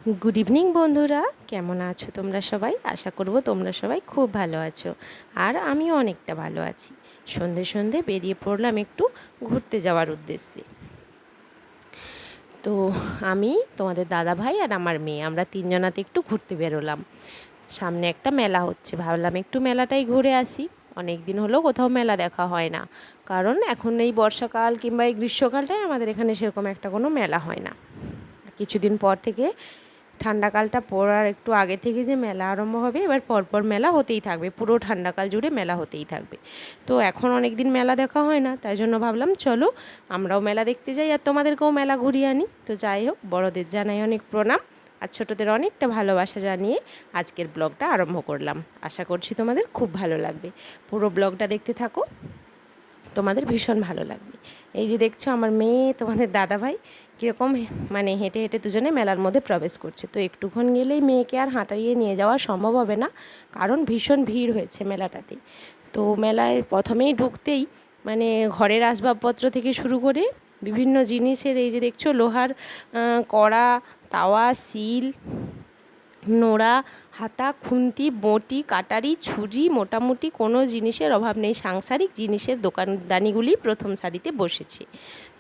Good evening বন্ধুরা, কেমন আছো তোমরা সবাই? আশা করব তোমরা সবাই খুব ভালো আছো, আর আমিও অনেকটা ভালো আছি। সন্ধে সন্ধে বেরিয়ে পড়লাম একটু ঘুরতে যাওয়ার উদ্দেশ্যে। তো আমি, তোমাদের দাদা ভাই আর আমার মেয়ে, আমরা তিনজনাতে একটু ঘুরতে বেরোলাম। সামনে একটা মেলা হচ্ছে, ভাবলাম একটু মেলাটাই ঘুরে আসি। অনেক দিন হলো কোথাও মেলা দেখা হয় না, কারণ এখন এই বর্ষাকাল কিংবা এই গ্রীষ্মকালটায় আমাদের এখানে সেরকম একটা কোনো মেলা হয় না। কিছুদিন পর থেকে ঠান্ডাকালটা পড়ার একটু আগে থেকে যে মেলা আরম্ভ হবে, এবার পরপর মেলা হতেই থাকবে, পুরো ঠান্ডাকাল জুড়ে মেলা হতেই থাকবে। তো এখন অনেক দিন মেলা দেখা হয় না, তাই জন্য ভাবলাম চলো আমরাও মেলা দেখতে যাই আর তোমাদেরকেও মেলা ঘুরিয়ে আনি। তো যাই হোক, বড়দের জানাই অনেক প্রণাম আর ছোটোদের অনেকটা ভালোবাসা জানিয়ে আজকের ব্লগটা আরম্ভ করলাম। আশা করছি তোমাদের খুব ভালো লাগবে, পুরো ব্লগটা দেখতে থাকো, তোমাদের ভীষণ ভালো লাগবে। এই যে দেখছো আমার মেয়ে, তোমাদের দাদাভাই কীরকম মানে হেঁটে হেঁটে দুজনে মেলার মধ্যে প্রবেশ করছে। তো একটুক্ষণ গেলেই মেয়েকে আর হাঁটাইয়ে নিয়ে যাওয়া সম্ভব হবে না, কারণ ভীষণ ভিড় হয়েছে মেলাটাতে। তো মেলায় প্রথমেই ঢুকতেই মানে ঘরের আসবাবপত্র থেকে শুরু করে বিভিন্ন জিনিসের, এই যে দেখছো লোহার কড়া, তাওয়া, শিল, নোড়া, হাতা, খুন্তি, বঁটি, কাটারি, ছুরি, মোটামুটি কোনো জিনিসের অভাব নেই। সাংসারিক জিনিসের দোকানদানিগুলি প্রথম সারিতে বসেছে,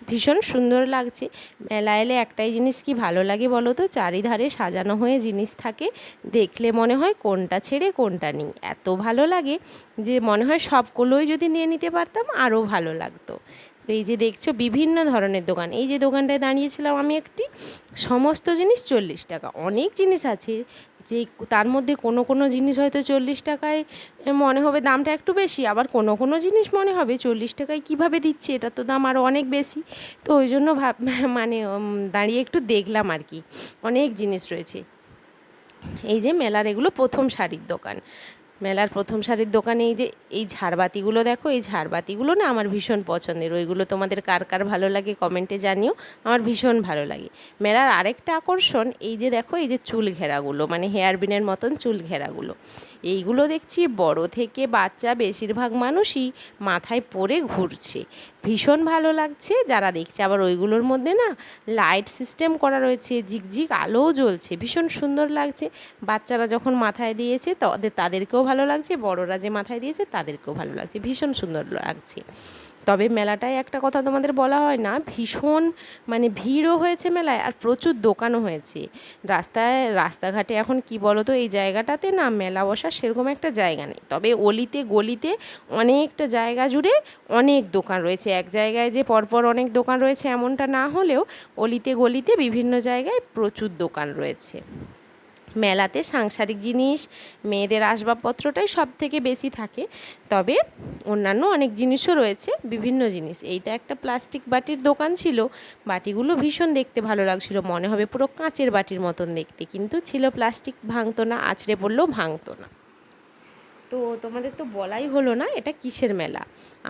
ভীষণ সুন্দর লাগছে। মেলা এলে একটাই জিনিস কি ভালো লাগে বলো তো, চারিধারে সাজানো হয়ে জিনিস থাকে, দেখলে মনে হয় কোনটা ছেড়ে কোনটা নিই, এত ভালো লাগে যে মনে হয় সবগুলোই যদি নিয়ে নিতে পারতাম আরও ভালো লাগতো। এই যে দেখছো বিভিন্ন ধরনের দোকান, এই যে দোকানটায় দাঁড়িয়েছিলাম আমি একটি, সমস্ত জিনিস 40 টাকা। অনেক জিনিস আছে যে তার মধ্যে কোনো কোনো জিনিস হয়তো 40 টাকায় মনে হবে দামটা একটু বেশি, আবার কোনো কোনো জিনিস মনে হবে 40 টাকায় কীভাবে দিচ্ছে, এটা তো দাম আরও অনেক বেশি। তো ওই জন্য মানে দাঁড়িয়ে একটু দেখলাম আর কি, অনেক জিনিস রয়েছে। এই যে মেলার এগুলো প্রথম সারির দোকান, মেলার প্রথম সারির দোকানে এই ঝাড়বাতিগুলো দেখো, এই ঝাড়বাতিগুলো না আমার ভীষণ পছন্দের। ওইগুলো তোমাদের কার কার ভালো লাগে কমেন্টে জানিও, আমার ভীষণ ভালো লাগে। মেলার আরেকটা আকর্ষণ এই যে দেখো, এই যে চুল ঘেরাগুলো, মানে হেয়ারবিনের মতন চুল ঘেরাগুলো, এইগুলো দেখছি বড় থেকে বাচ্চা বেশিরভাগ মানুষই মাথায় পরে ঘুরছে, ভীষণ ভালো লাগছে যারা দেখছে। আবার ওইগুলোর মধ্যে না লাইট সিস্টেম করা রয়েছে, ঝিকঝিক আলোও জ্বলছে, ভীষণ সুন্দর লাগছে। বাচ্চারা যখন মাথায় দিয়েছে তাদেরকেও ভালো লাগছে, বড়রা যে মাথায় দিয়েছে তাদেরকেও ভালো লাগছে, ভীষণ সুন্দর লাগছে। তবে মেলাটায় একটা কথা তোমাদের বলা হয় না, ভীষণ মানে ভিড়ও হয়েছে মেলায়, আর প্রচুর দোকানও হয়েছে। রাস্তাঘাটে এখন কি বলো তো, এই জায়গাটাতে না মেলা বসার সেরকম একটা জায়গা নেই, তবে অলিতে গলিতে অনেকটা জায়গা জুড়ে অনেক দোকান রয়েছে। এক জায়গায় যে পরপর অনেক দোকান রয়েছে এমনটা না হলেও অলিতে গলিতে বিভিন্ন জায়গায় প্রচুর দোকান রয়েছে। মেলাতে সাংসারিক জিনিস, মেয়েদের আসবাবপত্রটাই সব থেকে বেশি থাকে, তবে অন্যান্য অনেক জিনিসও রয়েছে, বিভিন্ন জিনিস। এইটা একটা প্লাস্টিক বাটির দোকান ছিল, বাটিগুলো ভীষণ দেখতে ভালো লাগছিল, মনে হবে পুরো কাঁচের বাটির মতন দেখতে, কিন্তু ছিল প্লাস্টিক, ভাঙতো না, আছড়ে পড়লেও ভাঙতো না। তো তোমাদের তো বলাই হলো না এটা কিসের মেলা।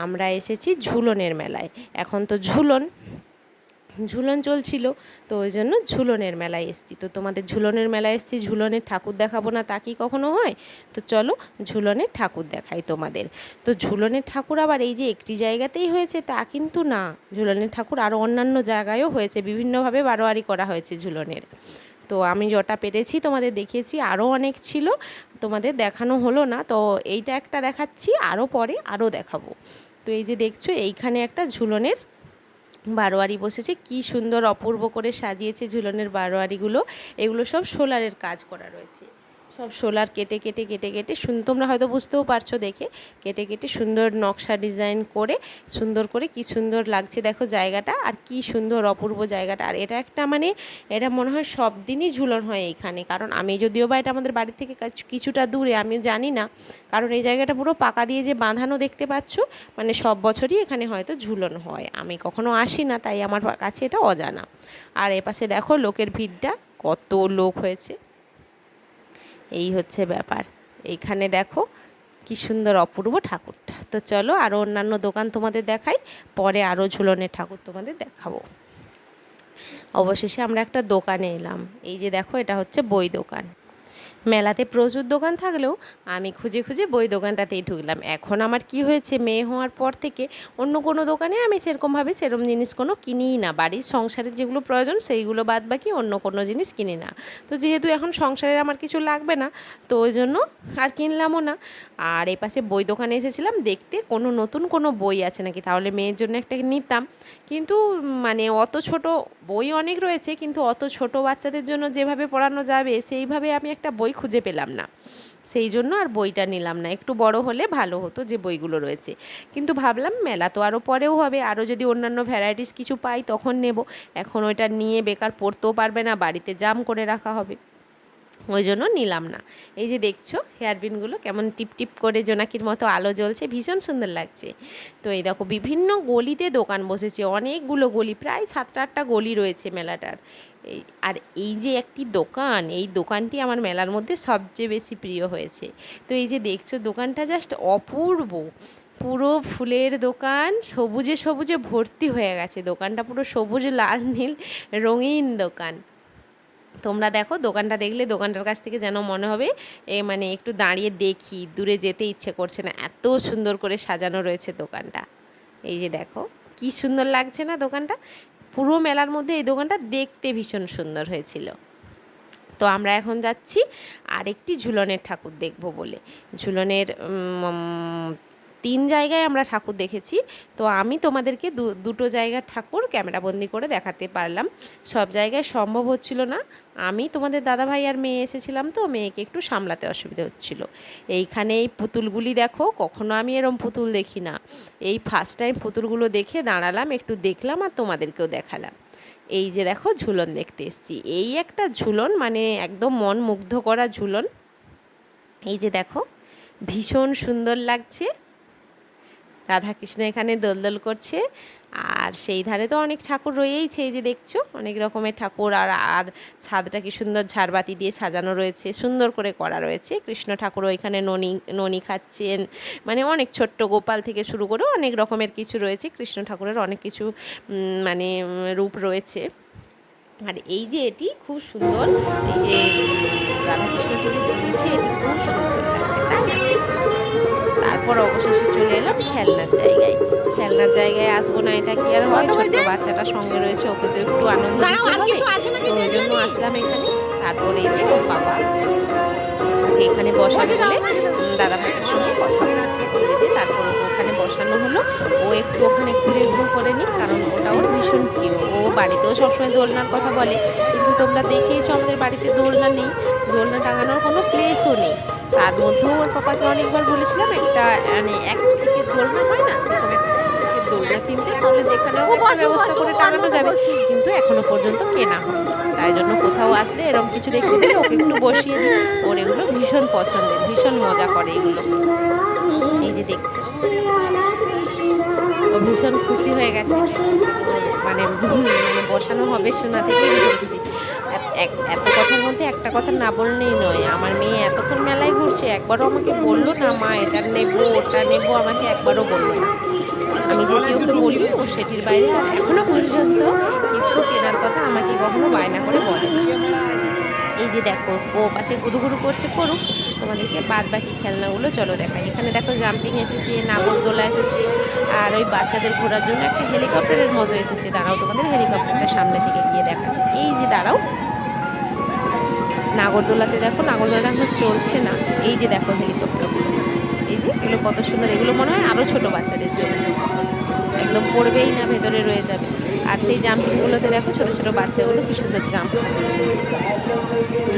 আমরা এসেছি ঝুলনের মেলায়, এখন তো ঝুলন চলছিল, তো ওই জন্য ঝুলনের মেলায় এসেছি। তো তোমাদের ঝুলনের মেলায় এসেছি, ঝুলনের ঠাকুর দেখাবো না তা কি কখনো হয়? তো চলো ঝুলনের ঠাকুর দেখাই তোমাদের। তো ঝুলনের ঠাকুর আবার এই যে একটি জায়গাতেই হয়েছে তা কিন্তু না, ঝুলনের ঠাকুর আরও অন্যান্য জায়গায়ও হয়েছে, বিভিন্নভাবে বারোয়ারি করা হয়েছে ঝুলনের। তো আমি যটা পেরেছি তোমাদের দেখিয়েছি, আরও অনেক ছিল, তোমাদের দেখানো হলো না। তো এইটা একটা দেখাচ্ছি, আরও পরে আরও দেখাবো। তো এই যে দেখছো, এইখানে একটা ঝুলনের বারোয়ারি বসেছে, কি সুন্দর অপূর্ব করে সাজিয়েছে ঝুলনের বারোয়ারিগুলো। এগুলো সব সোলারের কাজ করা রয়েছে, সব সোলার কেটে কেটে কেটে কেটে তোমরা হয়তো বুঝতেও পারছো দেখে, কেটে কেটে সুন্দর নকশা ডিজাইন করে সুন্দর করে কি সুন্দর লাগছে দেখো জায়গাটা, আর কি সুন্দর অপূর্ব জায়গাটা। আর এটা একটা মানে এটা মনে হয় সব দিনই ঝুলন হয় এইখানে, কারণ আমি যদিও বা এটা আমাদের বাড়ি থেকে কিছুটা দূরে, আমিও জানি না, কারণ এই জায়গাটা পুরো পাকা দিয়ে যে বাঁধানো দেখতে পাচ্ছ, মানে সব বছরই এখানে হয়তো ঝুলন হয়, আমি কখনো আসি না, তাই আমার কাছে এটা অজানা। আর এপাশে দেখো লোকের ভিড়টা, কত লোক হয়েছে, এই হচ্ছে ব্যাপার। এইখানে দেখো কি সুন্দর অপূর্ব ঠাকুরটা। তো চলো আরও অন্যান্য দোকান তোমাদের দেখাই, পরে আরও ঝুলনের ঠাকুর তোমাদের দেখাবো। অবশেষে আমরা একটা দোকানে এলাম, এই যে দেখো এটা হচ্ছে বই দোকান। মেলাতে প্রচুর দোকান থাকলেও আমি খুঁজে খুঁজে বই দোকানটাতেই ঢুকলাম। এখন আমার কি হয়েছে, মেয়ে হওয়ার পর থেকে অন্য কোনো দোকানে আমি সেরকম জিনিস কোনো কিনিই না। বাড়ির সংসারের যেগুলো প্রয়োজন সেইগুলো বাদ বাকি অন্য কোনো জিনিস কিনি না। তো যেহেতু এখন সংসারের আমার কিছু লাগবে না, তো ওই জন্য আর কিনলামও না। আর এই পাশে বই দোকানে এসেছিলাম দেখতে কোনো নতুন কোনো বই আছে নাকি, তাহলে মেয়ের জন্য একটা নিতাম। কিন্তু মানে অত ছোট বই অনেক রয়েছে, কিন্তু অত ছোট বাচ্চাদের জন্য যেভাবে পড়ানো যাবে সেইভাবে আমি একটা বই খুঁজে পেলাম না। সেই জন্য আর বইটা নিলাম না। একটু বড় হলে ভালো হতো যে বইগুলো রয়েছে। কিন্তু ভাবলাম মেলা তো আরও পরেও হবে, আরও যদি অন্যান্য ভ্যারাইটিস কিছু পাই তখন নেব। এখন ওইটা নিয়ে বেকার পড়তেও পারবে না, বাড়িতে জাম করে রাখা হবে, ওই জন্য নিলাম না। এই যে দেখছো হেয়ারপিনগুলো কেমন টিপ টিপ করে জোনাকির মতো আলো জ্বলছে, ভীষণ সুন্দর লাগছে। তো এই দেখো বিভিন্ন গলিতে দোকান বসেছে, অনেকগুলো গলি, প্রায় 7-8টা গলি রয়েছে মেলাটার। আর এই যে একটি দোকান, এই দোকানটি আমার মেলার মধ্যে সবচেয়ে বেশি প্রিয় হয়েছে। তো এই যে দেখছো দোকানটা জাস্ট অপূর্ব, পুরো ফুলের দোকান, সবুজে সবুজে ভর্তি হয়ে গেছে দোকানটা, পুরো সবুজ লাল নীল রঙিন দোকান। তোমরা দেখো দোকানটা দেখলে দোকানটার কাছ থেকে যেন মনে হবে মানে একটু দাঁড়িয়ে দেখি, দূরে যেতে ইচ্ছে করছে না, এত সুন্দর করে সাজানো রয়েছে দোকানটা। এই যে দেখো কি সুন্দর লাগছে না দোকানটা। পুরো মেলার মধ্যে এই দোকানটা দেখতে ভীষণ সুন্দর হয়েছিল। তো আমরা এখন যাচ্ছি আরেকটি ঝুলনের ঠাকুর দেখব বলে। ঝুলনের 3 জায়গায় আমরা ঠাকুর দেখেছি। তো আমি তোমাদেরকে দুটো জায়গার ঠাকুর ক্যামেরাবন্দি করে দেখাতে পারলাম, সব জায়গায় সম্ভব হচ্ছিল না। আমি তোমাদের দাদাভাই আর মেয়ে এসেছিলাম, তো মেয়েকে একটু সামলাতে অসুবিধা হচ্ছিল। এইখানে এই পুতুলগুলি দেখো, কখনো আমি এরম পুতুল দেখি না, এই ফার্স্ট টাইম পুতুলগুলো দেখে দাঁড়ালাম, একটু দেখলাম আর তোমাদেরকেও দেখালাম। এই যে দেখো ঝুলন দেখতে এসেছি, এই একটা ঝুলন মানে একদম মন মুগ্ধ করা ঝুলন। এই যে দেখো ভীষণ সুন্দর লাগছে, রাধাকৃষ্ণ এখানে দোলদোল করছে। আর সেই ধারে তো অনেক ঠাকুর রয়েইছে, এই যে দেখছো অনেক রকমের ঠাকুর। আর আর ছাদটা কি সুন্দর ঝাড়বাতি দিয়ে সাজানো রয়েছে, সুন্দর করে করা রয়েছে। কৃষ্ণ ঠাকুরও এখানে ননি খাচ্ছেন, মানে অনেক ছোট্ট গোপাল থেকে শুরু করে অনেক রকমের কিছু রয়েছে। কৃষ্ণ ঠাকুরের অনেক কিছু মানে রূপ রয়েছে। আর এই যে এটি খুব সুন্দর, এই যে রাধাকৃষ্ণকে যে ঝুলছে এটি খুব সুন্দর লাগছে, তাই না? তারপর অবশেষে চলে এলাম খেলনার জায়গায়। খেলনার জায়গায় আসবো না এটা কি আর হয়, ছোট্ট বাচ্চাটা সঙ্গে রয়েছে, ওকে তো একটু আনন্দ দিতে হবে, ওই জন্য আসলাম এখানে। তারপর এই যে ওর বাবা এখানে বসানো বলে দাদা ভাইয়ের সঙ্গে কথা বলছে, বলে দিয়ে তারপর ওকে ওখানে বসানো হলো। ও একটু ওখানে ঘুরে করে নিক, কারণ ওটা ওর ভীষণ প্রিয়। ও বাড়িতেও সবসময় দোলনার কথা বলে, কিন্তু তোমরা দেখেইছো আমাদের বাড়িতে দোলনা নেই, দোলনা টাঙানোর কোনো প্লেসও নেই। তার মধ্যেও ওর পাপাকে অনেকবার বলেছিলাম একটা মানে এক সিটের দোলনা হয় না, সেরকম একটা দোলনা কিনতে, তাহলে যেখানে ব্যবস্থা করে টাঙানো যাবে, কিন্তু এখনো পর্যন্ত কেনা হয়নি। তাই জন্য কোথাও আসলে এরকম কিছু দেখতে পেলে ওকে একটু বসিয়ে দিই, ওর এগুলো ভীষণ পছন্দের, ভীষণ মজা করে এগুলো। এই যে দেখছো ও ভীষণ খুশি হয়ে গেছে, মানে বসানো হবে শোনা থেকে ভীষণ খুশি। এত কথার মধ্যে একটা কথা না বললেই নয়, আমার মেয়ে এতক্ষণ মেলায় ঘুরছে, একবারও আমাকে বললো না মা এটা নেবো ওটা নেবো, আমাকে একবারও বললো না। আমি যেটি ওকে বলি ও সেটির বাইরে আর এখনো পর্যন্ত কিছু কেনার কথা আমাকে কখনো বায়না করে বলে না। এই যে দেখো ও পাশে গুরু গুরু করছে, করুক, তোমাদেরকে বাদ বাকি খেলনাগুলো চলো দেখাই। এখানে দেখো জাম্পিং এসেছে, নাগরদোলা এসেছে, আর ওই বাচ্চাদের ঘোরার জন্য একটা হেলিকপ্টারের মতো এসেছে। দাঁড়াও তোমাদের হেলিকপ্টারটা সামনে থেকে গিয়ে দেখাচ্ছে। এই যে দাঁড়াও, নাগরদোলাতে দেখো নাগরদোলাটা এখন চলছে না, এই যে দেখো হেলিকপ্টারগুলো, এই যে এগুলো কত সুন্দর, এগুলো মনে হয় আরও ছোটো বাচ্চাদের জন্য, একদম পড়বেই না, ভেতরে রয়ে যাবে। আর সেই জাম্পিংগুলোতে দেখো ছোটো ছোটো বাচ্চাগুলো কি সুন্দর জাম্প করছে।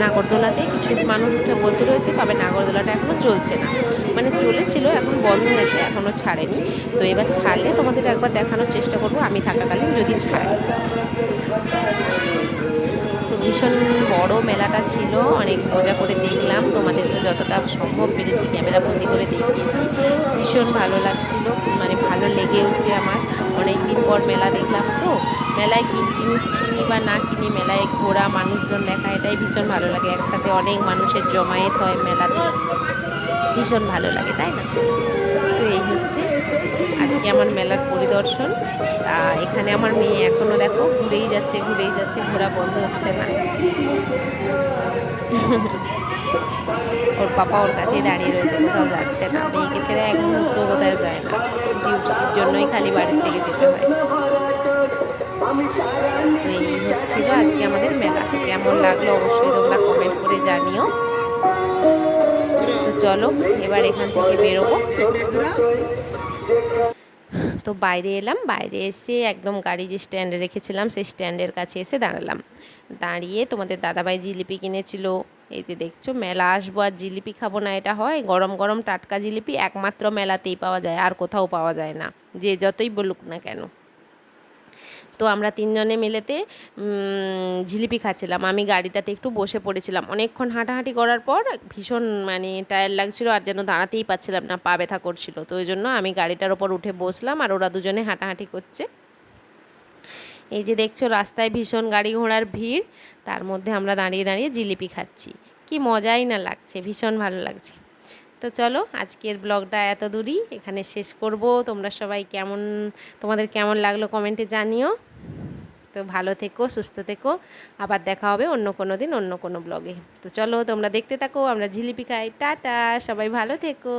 নাগরদোলাতে কিছু মানুষ উঠে বসে রয়েছে, তবে নাগরদোলাটা এখনও চলছে না, মানে চলেছিল এখন বন্ধ হয়েছে, এখনও ছাড়েনি। তো এবার ছাড়লে তোমাদের একবার দেখানোর চেষ্টা করবো আমি থাকাকালীন, যদি ছাড়ে। তো ভীষণ বড় মেলাটা ছিল, অনেক মজা করে দেখলাম, তোমাদেরকে যতটা সম্ভব পেরেছি ক্যামেরা বন্দি করে দেখিয়েছি। ভীষণ ভালো লাগছিল, মানে ভালো লেগেওছে আমার। অনেক দিন পর মেলা দেখলাম, তো মেলায় কি জিনিস কিনি বা না কিনি, মেলায় ঘোরা মানুষজন দেখা এটাই ভীষণ ভালো লাগে। একসাথে অনেক মানুষের জমায়েত হয় মেলাতে, ভীষণ ভালো লাগে, তাই না? তো এই হচ্ছে আজকে আমার মেলার পরিদর্শন। এখানে আমার মেয়ে এখনও দেখো ঘুরেই যাচ্ছে, ঘোরা বন্ধ হচ্ছে না। ওর পাপা ওর কাছেই দাঁড়িয়ে রয়েছে, কোথাও যাচ্ছে না, মেয়েকে ছেড়ে এক মুহূর্ত কোথাও যায় না, ডিউটির জন্যই খালি বাড়ির থেকে যেতে হয়। তো এই হচ্ছিল আজকে আমাদের মেলা। তো কেমন লাগলো অবশ্যই তোমরা কমেন্ট করে জানিও। তো চলো এবার এখান থেকে বেরোবো। তো বাইরে এলাম, বাইরে এসে একদম গাড়ি যে স্ট্যান্ডে রেখেছিলাম সেই স্ট্যান্ডের কাছে এসে দাঁড়ালাম। দাঁড়িয়ে তোমাদের দাদাভাই জিলিপি কিনেছিল। এই যে দেখছো, মেলা আসবো আর জিলিপি খাবো না এটা হয়? গরম গরম টাটকা জিলিপি একমাত্র মেলাতেই পাওয়া যায়, আর কোথাও পাওয়া যায় না, যে যতই বলুক না কেন। তো আমরা তিনজনে মিলেতে জিলিপি খাচ্ছিলাম। আমি গাড়িটাতে একটু বসে পড়েছিলাম, অনেকক্ষণ হাঁটাহাঁটি করার পর ভীষণ মানে টায়ার লাগছিল, আর যেন দাঁড়াতেই পাচ্ছিলাম না, পা ব্যথা করছিল। তো ওই জন্য আমি গাড়িটার ওপর উঠে বসলাম, আর ওরা দুজনে হাঁটাহাঁটি করছে। এই যে দেখছো রাস্তায় ভীষণ গাড়ি ঘোড়ার ভিড়, তার মধ্যে আমরা দাঁড়িয়ে দাঁড়িয়ে জিলিপি খাচ্ছি। কি মজাই না লাগছে, ভীষণ ভালো লাগছে। তো চলো আজকের ব্লগটা এত দূরই এখানে শেষ করব। তোমরা সবাই তোমাদের কেমন লাগলো কমেন্টে জানিও। তো ভালো থেকো, সুস্থ থেকো, আবার দেখা হবে অন্য কোনো দিন অন্য কোনো ব্লগে। তো চলো তোমরা দেখতে থাকো, আমরা জিলিপি খাই। টাটা, সবাই ভালো থেকো।